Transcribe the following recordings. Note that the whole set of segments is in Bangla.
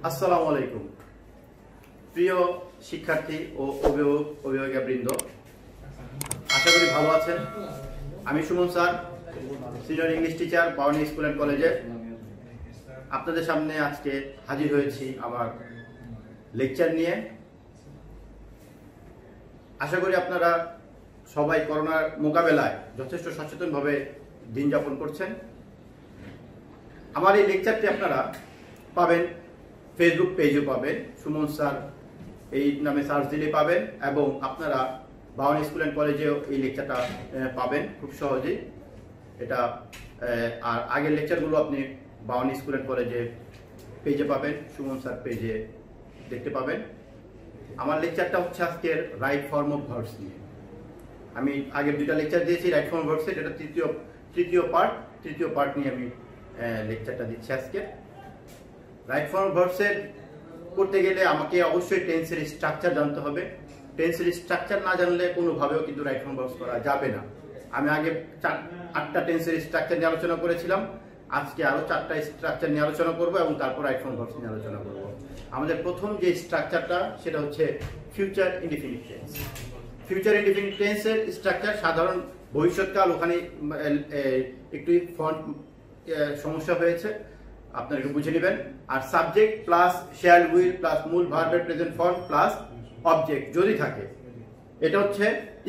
আসসালামু আলাইকুম প্রিয় শিক্ষার্থী ও অভিভাবকবৃন্দ, আশা করি ভালো আছেন। আমি Suman sir, senior English teacher, Bauni school and কলেজে আপনাদের সামনে আজকে হাজির হয়েছি আমার লেকচার নিয়ে। আশা করি আপনারা সবাই করোনার মোকাবেলায় যথেষ্ট সচেতনভাবে দিন যাপন করছেন। আমার এই লেকচারটি আপনারা পাবেন ফেসবুক পেজে পাবেন, সুমন স্যার এই নামে সার্চ দিলে পাবেন, এবং আপনারা বাউনী স্কুল অ্যান্ড কলেজেও এই লেকচারটা পাবেন খুব সহজেই। এটা আর আগের লেকচারগুলো আপনি বাউনী স্কুল অ্যান্ড কলেজে পেজে পাবেন, সুমন স্যার পেজে দেখতে পাবেন। আমার লেকচারটা হচ্ছে আজকের রাইট ফর্ম অফ ভার্বস নিয়ে। আমি আগের দুইটা লেকচার দিয়েছি রাইট ফর্ম অফ ভার্বসের, এটা তৃতীয় পার্ট নিয়ে আমি লেকচারটা দিচ্ছি আজকে। রাইট ফর্ম অফ ভার্বসের করতে গেলে আমাকে অবশ্যই টেন্সের স্ট্রাকচার জানতে হবে। টেন্সের স্ট্রাকচার না জানলে কোনোভাবেও কিন্তু রাইট ফর্ম ভার্বস করা যাবে না। আমি আগে 8টা টেন্সের স্ট্রাকচার নিয়ে আলোচনা করেছিলাম, আজকে আরো 4টা স্ট্রাকচার নিয়ে আলোচনা করব এবং তারপর রাইট ফর্ম ভার্বস নিয়ে আলোচনা করব। আমাদের প্রথম যে স্ট্রাকচারটা সেটা হচ্ছে future indefinite tense. Future indefinite টেন্সের স্ট্রাকচার সাধারণ ভবিষ্যৎকাল, ওখানে একটু ফন্ট সমস্যা হয়েছে, আপনারা একটু বুঝে নেবেন। আর subject plus shall will plus মূল ভার্বের প্রেজেন্ট ফর্ম প্লাস অবজেক্ট যদি থাকে, এটা হচ্ছে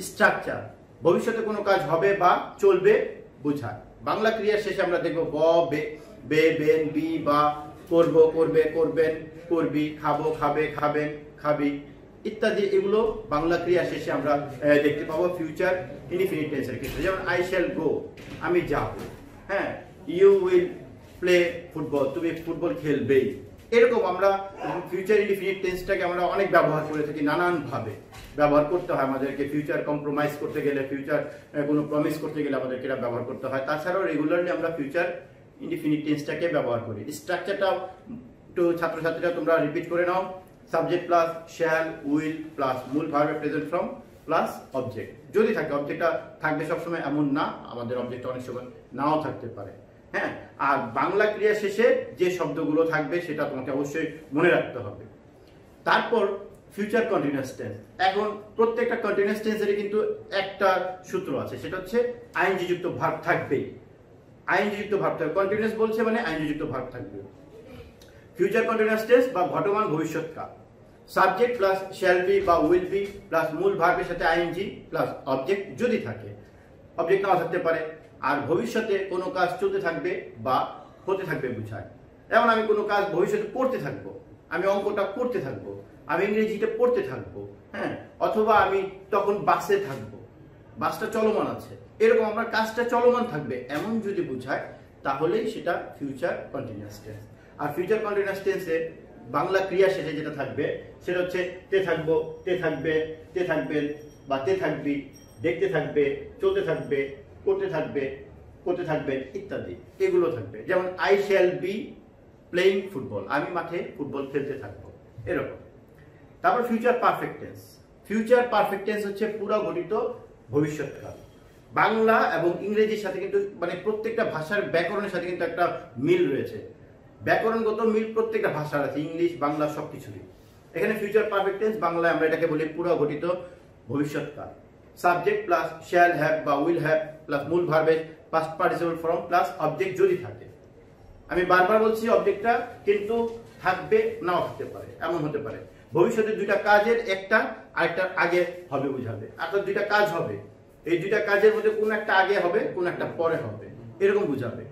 স্ট্রাকচার। ভবিষ্যতে কোনো কাজ হবে বা চলবে বোঝায়। বাংলা ক্রিয়ার শেষে আমরা দেখব ব, বে, বেন, বি, বা, করব, করবে, করবেন, করবি, খাবো, খাবে, খাবেন, খাবি ইত্যাদি। এগুলো বাংলা ক্রিয়ার শেষে আমরা দেখতে পাবো ফিউচার ইনডিফিনিট টেন্সের ক্ষেত্রে। যেমন আই শ্যাল গো, আমি যাব। হ্যাঁ, ইউ উইল প্লে ফুটবল, তুমি ফুটবল খেলবেই। এরকম আমরা ফিউচার ইনডিফিনিট টেন্সটাকে আমরা অনেক ব্যবহার করে থাকি, নানান ভাবে ব্যবহার করতে হয় আমাদেরকে। ফিউচার কম্প্রোমাইজ করতে গেলে, ফিউচার কোনো প্রমিস করতে গেলে আমাদেরকে এটা ব্যবহার করতে হয়। তাছাড়াও রেগুলারলি আমরা ফিউচার ইনডিফিনিট টেন্সটাকে ব্যবহার করি। স্ট্রাকচারটা একটু ছাত্রছাত্রীরা তোমরা রিপিট করে নাও। Subject plus shall will plus মূল ভার্বের প্রেজেন্ট ফর্ম প্লাস অবজেক্ট যদি থাকে। অবজেক্টটা থাকবে সবসময় এমন না, আমাদের অবজেক্ট অনেক সময় নাও থাকতে পারে। হ্যাঁ, আর বাংলা ক্রিয়া শেষে যে শব্দগুলো থাকবে সেটা তোমাকে অবশ্যই মনে রাখতে হবে। তারপর ফিউচার কন্টিনিউয়াস টেন্স। এখন প্রত্যেকটা কন্টিনিউয়াস টেন্সের কিন্তু একটা সূত্র আছে, সেটা হচ্ছে আইএনজি যুক্ত ভার্ব থাকবেই। আইএনজি যুক্ত ভার্ব থাকবে, কন্টিনিউয়াস বলছে মানে আইএনজি যুক্ত ভার্ব থাকবে। ফিউচার কন্টিনিউয়াস টেন্স বা ঘটমান ভবিষ্যৎকাল, সাবজেক্ট প্লাস শ্যাল বি বা উইল বি প্লাস মূল ভার্বের সাথে আইএনজি প্লাস অবজেক্ট যদি থাকে, অবজেক্ট নাও থাকতে পারে। আর ভবিষ্যতে কোনো কাজ চলতে থাকবে বা হতে থাকবে বোঝায়। যেমন আমি কোনো কাজ ভবিষ্যতে করতে থাকবো, আমি অঙ্কটা করতে থাকবো, আমি ইংরেজিটা পড়তে থাকবো, হ্যাঁ, অথবা আমি তখন বাসে থাকবো, বাসটা চলমান আছে, এরকম আমার কাজটা চলমান থাকবে এমন যদি বোঝায়, তাহলেই সেটা ফিউচার কন্টিনিউয়াস টেন্স। আর ফিউচার কন্টিনিউয়াস টেন্সে বাংলা ক্রিয়া শেষে যেটা থাকবে সেটা হচ্ছে তে থাকবো, তে থাকবে, তে থাকবেন বা তে থাকবি, দেখতে থাকবে, চলতে থাকবে, করতে থাকবে, করতে থাকবেন ইত্যাদি। এগুলো থাকবে। যেমন I shall be playing football, আমি মাঠে ফুটবল খেলতে থাকবো, এরকম। তারপর future perfect tense. Future perfect tense হচ্ছে পুরো গঠিত ভবিষ্যৎকাল। বাংলা এবং ইংরেজির সাথে কিন্তু মানে প্রত্যেকটা ভাষার ব্যাকরণের সাথে কিন্তু একটা মিল রয়েছে। ব্যাকরণগত মিল প্রত্যেকটা ভাষার আছে, ইংলিশ বাংলা সবকিছুরই। এখানে ফিউচার পারফেক্ট টেন্স বাংলায় আমরা এটাকে বলি পুরো গঠিত ভবিষ্যৎকাল। সাবজেক্ট প্লাস শ্যাল হ্যাভ বা উইল হ্যাভ প্লাস মূল ভার্বের past participle form plus object যদি থাকে। আমি বারবার বলছি অবজেক্টটা কিন্তু থাকবে নাও থাকতে পারে, এমন হতে পারে। ভবিষ্যতে দুইটা কাজের একটা আরেকটা আগে হবে বোঝাবে, অর্থাৎ দুইটা কাজ হবে, এই দুইটা কাজের মধ্যে কোন একটা আগে হবে কোন একটা পরে হবে, এরকম বুঝাবে।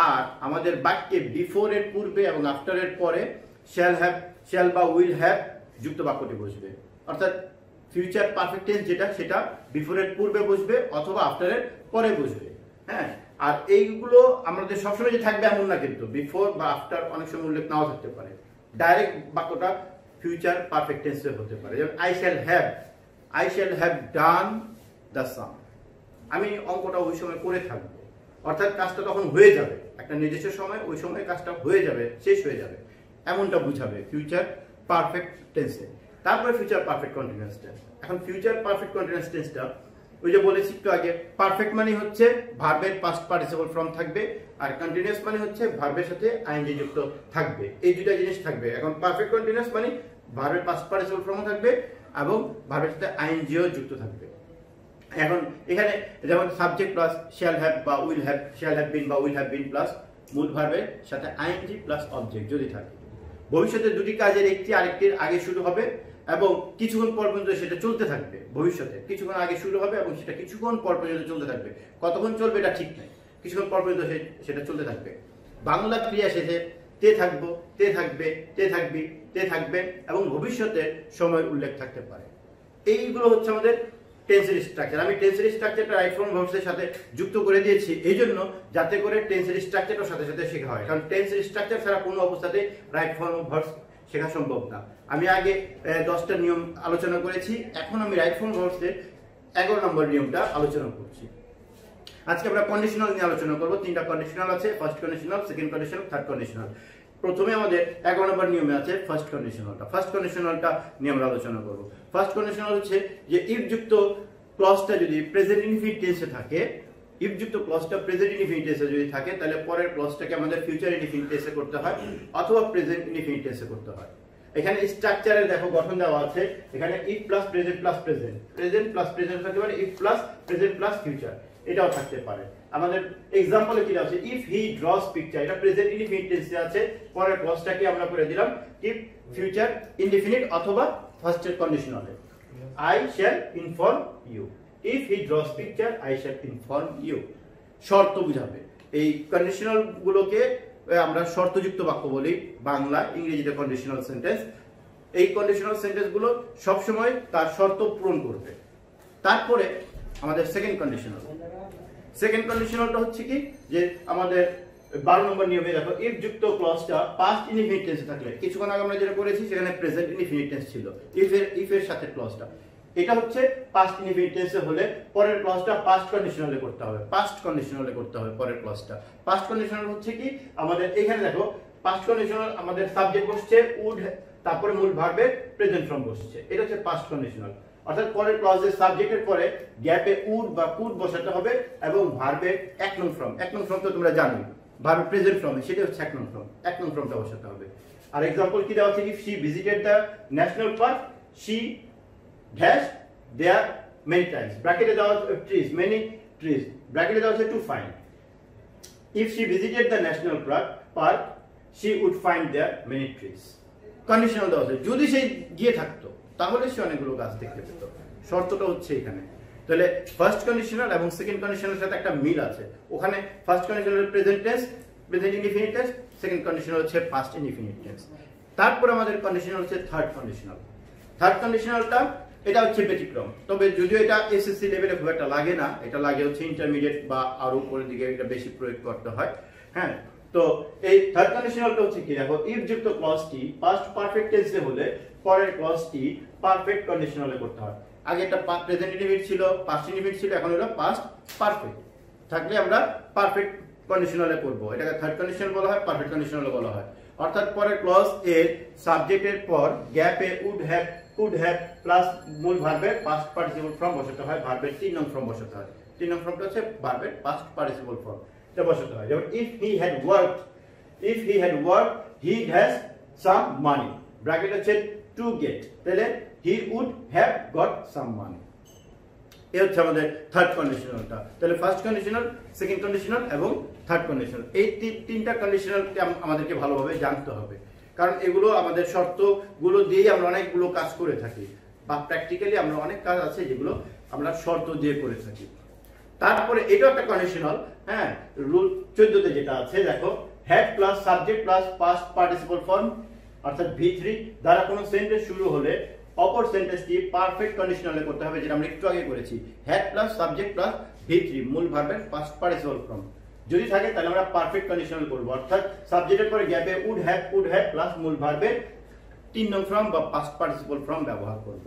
আর আমাদের বাক্যে বিফোর এর পূর্বে এবং আফটার এর পরে শ্যাল হ্যাভ, শ্যাল বা উইল হ্যাভ যুক্ত বাক্যটি বসবে। অর্থাৎ ফিউচার পারফেক্ট টেন্স যেটা সেটা বিফোর এর পূর্বে বসবে অথবা আফটার এর পরে বসবে। হ্যাঁ, আর এইগুলো আমাদের সবসময় যে থাকবে এমন না, কিন্তু বিফোর বা আফটার অনেক সময় উল্লেখ নাও থাকতে পারে। ডাইরেক্ট বাক্যটা ফিউচার পারফেক্ট টেন্সে হতে পারে। যেমন I shall have done the sum, আমি অঙ্কটা ওই সময় করে থাকবো, অর্থাৎ কাজটা তখন হয়ে যাবে, একটা নির্দিষ্ট সময় ওই সময় কাজটা হয়ে যাবে, শেষ হয়ে যাবে, এমনটা বুঝাবে ফিউচার পারফেক্ট টেন্সে। তারপরে ফিউচার পারফেক্ট কন্টিনিউয়াস টেন্স। এখন ফিউচার পারফেক্ট কন্টিনিউয়াস টেন্সটা ওই যে বলেছি একটু আগে, পারফেক্ট মানে হচ্ছে ভার্বের পাস্ট পার্টিসিপল ফর্ম থাকবে আর কন্টিনিউয়াস মানে হচ্ছে ভার্বের সাথে আইএনজি যুক্ত থাকবে, এই দুইটা জিনিস থাকবে। এখন পারফেক্ট কন্টিনিউয়াস মানে ভার্বের পাস্ট পার্টিসিপল ফর্মও থাকবে এবং ভার্বের সাথে আইএনজিও যুক্ত থাকবে। এখন এখানে যেমন সাবজেক্ট প্লাস শ্যাল হ্যাভ বা will have, shall have been বা উইল হ্যাভ বিন প্লাস মূল ভার্বের সাথে আইএনজি প্লাস অবজেক্ট যদি থাকে, ভবিষ্যতে দুটি কাজের একটি আরেকটির আগে শুরু হবে এবং কিছুক্ষণ পর পর্যন্ত সেটা চলতে থাকবে। ভবিষ্যতে কিছুক্ষণ আগে শুরু হবে এবং সেটা কিছুক্ষণ পর পর্যন্ত চলতে থাকবে। কতক্ষণ চলবে এটা ঠিক নাই, কিছুক্ষণ পর পর্যন্ত সেটা চলতে থাকবে। বাংলা ক্রিয়া শেষে তে থাকবো, তে থাকবে, তে থাকবি, তে থাকবে এবং ভবিষ্যতে সময়ের উল্লেখ থাকতে পারে। এইগুলো হচ্ছে আমাদের টেন্সের স্ট্রাকচার। আমি টেন্সের স্ট্রাকচারটা রাইট ফর্ম ভার্বসের সাথে যুক্ত করে দিয়েছি এই জন্য যাতে করে টেন্সের স্ট্রাকচারটার সাথে সাথে শেখা হয়, কারণ টেন্সের স্ট্রাকচার ছাড়া কোনো অবস্থাতে রাইট ফর্ম ভার্বস শেখা সম্ভব না। আমি আগে 10টা নিয়ম আলোচনা করেছি, এখন আমি রাইট ফর্ম ভার্বসের 11 নম্বর নিয়মটা আলোচনা করছি। আজকে আমরা কন্ডিশনাল নিয়ে আলোচনা করব। 3টা কন্ডিশনাল আছে, first conditional, second conditional, third conditional. প্রথমে আমাদের 11 নম্বর নিয়মে আছে ফার্স্ট কন্ডিশনালটা। ফার্স্ট কন্ডিশনালটা নিয়ে আমরা আলোচনা করব। ফার্স্ট কন্ডিশনাল হচ্ছে যে ইফ যুক্ত ক্লজটা যদি প্রেজেন্ট ইনফিনিট টেন্সে থাকে, ইফ যুক্ত ক্লজটা প্রেজেন্ট ইনফিনিট টেন্সে যদি থাকে তাহলে পরের ক্লজটাকে আমাদের ফিউচার ইনফিনিট টেন্সে করতে হয় অথবা প্রেজেন্ট ইনফিনিট টেন্সে করতে হয়। এখানে স্ট্রাকচারে দেখো গঠন দেওয়া আছে, এখানে if plus present plus present, present plus present থাকতে পারে, if plus present plus future এটাও থাকতে পারে। আমাদের এক্সাম্পলে কি আছে, ইফ হি ড্রস পিকচার, এটা প্রেজেন্ট ইনডিফিনিট টেন্সে আছে, পরের ক্লজটাকে আমরা করে দিলাম ইফ ফিউচার ইনডিফিনিট অথবা ফার্স্টের কন্ডিশনালে I shall inform you. If he draws picture I shall inform you, শর্ত বুঝাবে। এই কন্ডিশনাল গুলোকে আমরা শর্তযুক্ত বাক্য বলি বাংলা, ইংরেজিতে কন্ডিশনাল সেন্টেন্স। এই কন্ডিশনাল সেন্টেন্স গুলো সবসময় তার শর্ত পূরণ করবে। তারপরে আমাদের সেকেন্ড কন্ডিশনাল, সেকেন্ড কন্ডিশনালটা হচ্ছে কি যে আমাদের 12 নম্বর নিয়মে দেখো ইফ যুক্ত ক্লজটা পাস্ট ইনডিফিনিট টেন্সে থাকলে, কিছুক্ষণ আগে আমরা যেটা করেছি সেখানে প্রেজেন্ট ইনডিফিনিট টেন্স ছিল, ইফ এর সাথে ক্লজটা, এটা হচ্ছে পাস্ট ইনডিফিনিট টেন্সে হলে পরের ক্লজটা পাস্ট কন্ডিশনালে করতে হবে, পাস্ট কন্ডিশনালে করতে হবে পরের ক্লজটা। পাস্ট কন্ডিশনাল হচ্ছে কি আমাদের এখানে দেখো পাস্ট কন্ডিশনাল আমাদের সাবজেক্ট বসছে উড, তারপরে মূল ভার্বের প্রেজেন্ট ফর্ম বসছে, এটা হচ্ছে পাস্ট কন্ডিশনাল। অর্থাৎ পরের ক্লজের সাবজেক্টের পরে গ্যাপে উড বা কুড বসাতে হবে এবং ভার্বের 1 নং ফর্ম, 1 নং ফর্ম তো তোমরা জানোই, ভার্বের প্রেজেন্ট ফর্ম সেটা হচ্ছে 1 নং ফর্ম, 1 নং ফর্মটা বসাতে হবে। আর এক্সাম্পল কি দেওয়া আছে, if she visited the national park she dash there many times, ব্র্যাকেটে দেওয়া ট্রিজ, মেনি ট্রিজ, ব্র্যাকেটে দেওয়া আছে to find. If she visited the national park she would find there many trees. Conditional দেওয়া আছে, যদি সে গিয়ে থাকতো তাহলে সে অনেকগুলো গাছ দেখতে পেত, শর্তটা হচ্ছে এখানে। তাহলে ফার্স্ট কন্ডিশনাল এবং সেকেন্ড কন্ডিশনালের সাথে একটা মিল আছে। ওখানে first conditional present tense, present indefinite tense, second conditional হচ্ছে পাস্ট ইনডিফিনিট টেন্স। তারপর আমাদের কন্ডিশনাল হচ্ছে থার্ড কন্ডিশনাল। থার্ড কন্ডিশনালটা এটা হচ্ছে ব্যতিক্রম, তবে যদিও এটা এসএসসি লেভেলে খুব একটা লাগে না, এটা লাগে হচ্ছে ইন্টারমিডিয়েট বা আরো উপরের দিকে এটা বেশি প্রয়োগ করতে হয়। হ্যাঁ, তো এই থার্ড কন্ডিশনালটা হচ্ছে কি দেখো, ইফ যুক্ত ক্লজটি পাস্ট পারফেক্ট টেন্সে হলে পরের ক্লজটি পারফেক্ট কন্ডিশনালে করতে হয়। আগে এটা প্রেজেন্ট ইনডিফিনিট ছিল, পাস্ট ইনডিফিনিট ছিল, এখন হলো পাস্ট পারফেক্ট। থাকলে আমরা পারফেক্ট কন্ডিশনালে করব, এটাকে থার্ড কন্ডিশনাল বলা হয়, পারফেক্ট কন্ডিশনাল বলা হয়। অর্থাৎ পরের ক্লজ এর সাবজেক্টের পর গ্যাপে would have, could have plus মূল ভার্বের পাস্ট পার্টিসিপল ফর্ম বসাতে হয়, ভার্বের 3 নং ফর্ম বসাতে হয়। 3 নং ফর্মটা হচ্ছে ভার্বের পাস্ট পার্টিসিপল ফর্ম, এটা বসাতে হয়। যেমন if he had worked, if he had worked he has some money, bracket হচ্ছে টু গেট, তাহলে he would have got some money. এই হচ্ছে আমাদের থার্ড কন্ডিশনালটা। তাহলে ফার্স্ট কন্ডিশনাল, সেকেন্ড কন্ডিশনাল এবং থার্ড কন্ডিশনাল, এই তিনটা কন্ডিশনালকে আমাদেরকে ভালোভাবে জানতে হবে, কারণ এগুলো আমাদের শর্তগুলো দিয়েই আমরা অনেকগুলো কাজ করে থাকি, বা প্র্যাকটিক্যালি আমরা অনেক কাজ আছে যেগুলো আমরা শর্ত দিয়ে করে থাকি। তারপরে এটাও একটা কন্ডিশনাল, হ্যাঁ, রুল 14তে যেটা আছে দেখো, had plus subject plus past participle form অর্থাৎ V3 দ্বারা কোনো সেন্টেন্স শুরু হলে অপর সেন্টেন্সটি পারফেক্ট কন্ডিশনালে করতে হবে, যেটা আমরা একটু আগে করেছি। Had plus subject plus V3 মূল ভার্বের পাস্ট পার্টিসিপল ফর্ম যদি থাকে তাহলে আমরা পারফেক্ট কন্ডিশনাল করব, অর্থাৎ সাবজেক্টের পরে গ্যাপে উড হ্যাভ প্লাস মূল ভার্বের 3 নং ফর্ম বা পাস্ট পার্টিসিপল ফর্ম ব্যবহার করব।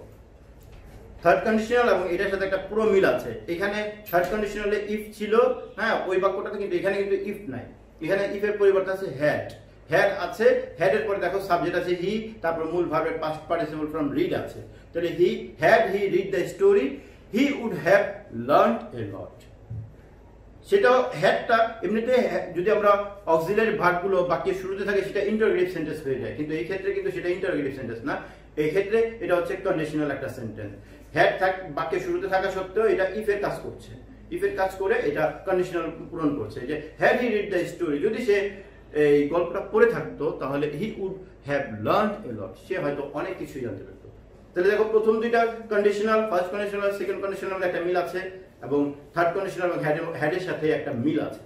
থার্ড কন্ডিশনাল এবং এটার সাথে একটা পুরো মিল আছে। এখানে থার্ড কন্ডিশনালে ইফ ছিল, হ্যাঁ, ওই বাক্যটাতে কিন্তু এখানে কিন্তু ইফ নাই, এখানে ইফ এর পরিবর্তে আছে হ্যাড, হ্যাড আছে, হ্যাড এর পরে দেখো সাবজেক্ট আছে হি, তারপর মূল ভার্বের পাস্ট পার্টিসিপল ফর্ম রিড আছে। তাহলে he had he read the story he would have learned a lot. সেটা হ্যাডটা এমনিতে যদি আমরা অক্সিলারি ভার্বগুলো বাক্যের শুরুতে থাকে সেটা ইন্টারোগেটিভ সেন্টেন্স হয়ে যায়, কিন্তু এই ক্ষেত্রে কিন্তু সেটা ইন্টারোগেটিভ সেন্টেন্স না, এই ক্ষেত্রে এটা হচ্ছে কন্ডিশনাল একটা সেন্টেন্স। হ্যাড বাক্যের শুরুতে থাকা সত্ত্বেও এটা ইফ এর কাজ করছে, ইফ এর কাজ করে এটা কন্ডিশনাল পূরণ করছে। যে had he read the story, যদি সে এই গল্পটা পড়ে থাকতো তাহলে he would have learned a লট, সে হয়তো অনেক কিছুই জানতে পারতো। তাহলে দেখো প্রথম দুইটা conditional, first conditional second conditional একটা মিল আছে, এবং থার্ড কন্ডিশনাল এবং হ্যাডের সাথে একটা মিল আছে।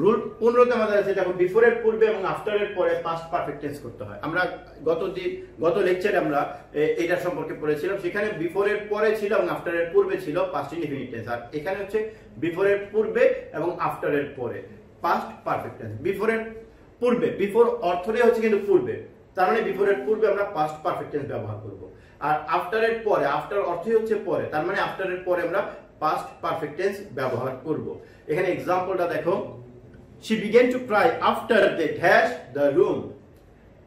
রুল 15তে আমাদের আছে দেখো বিফোরের পূর্বে এবং আফটারের পরে পাস্ট পারফেক্ট টেন্স করতে হয়। আমরা গত লেকচারে আমরা এটা সম্পর্কে পড়েছিলাম, সেখানে বিফোরের পরে ছিল এবং আফটারের পূর্বে ছিল পাস্ট ইনডিফিনিট টেন্স, আর এখানে হচ্ছে বিফোরের পূর্বে এবং আফটারের পরে পাস্ট পারফেক্ট টেন্স। বিফোরের পূর্বে, বিফোর অর্থটাই হচ্ছে কিন্তু পূর্বে, তার মানে বিফোরের পূর্বে আমরা পাস্ট পারফেক্ট টেন্স ব্যবহার করব। আর আফটারের পরে, আফটার অর্থই হচ্ছে পরে, তার মানে আফটারের পরে আমরা পাস্ট পারফেক্ট টেন্স ব্যবহার করব। এখানে এক্সাম্পলটা দেখো, she began to cry after they dashed the room,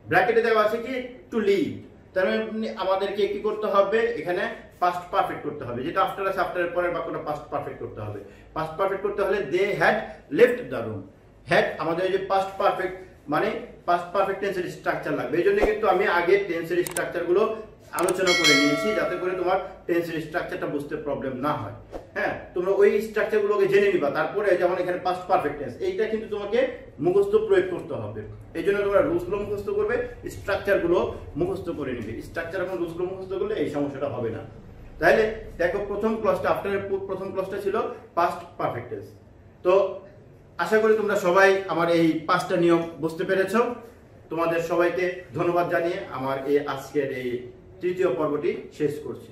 ব্র্যাকেটে দেওয়া আছে কি টু লিভ, তার মানে আমাদেরকে কি করতে হবে এখানে পাস্ট পারফেক্ট করতে হবে, যেটা আফটার আছে আফটারের পরের বাক্যটা পাস্ট পারফেক্ট করতে হবে। পাস্ট পারফেক্ট করতে হলে they had left the room, had আমাদের যে পাস্ট পারফেক্ট মানে পাস্ট পারফেক্ট টেন্সের স্ট্রাকচার লাগবে, এই জন্য কিন্তু আমি আগে টেন্সের স্ট্রাকচারগুলো আলোচনা করে নিয়েছি যাতে করে তোমার টেন্সের স্ট্রাকচারটা বুঝতে প্রবলেম না হয়। হ্যাঁ, তোমরা ওই স্ট্রাকচারগুলোকে জেনে নিবা, তারপরে যেমন এখানে পাস্ট পারফেক্ট টেন্স এইটা কিন্তু তোমাকে মুখস্থ প্রয়োগ করতে হবে। এই জন্য তোমরা রুলসগুলো মুখস্থ করবে, স্ট্রাকচারগুলো মুখস্থ করে নিবে। স্ট্রাকচার এবং রুলসগুলো মুখস্থ করলে এই সমস্যাটা হবে না। তাহলে দেখো প্রথম ক্লজটা, আফটারের প্রথম ক্লজটা ছিল পাস্ট পারফেক্ট টেন্স। তো আশা করি তোমরা সবাই আমার এই 5টা নিয়ম বুঝতে পেরেছো। তোমাদের সবাইকে ধন্যবাদ জানিয়ে আমার এই আজকের এই তৃতীয় পর্বটি শেষ করছি।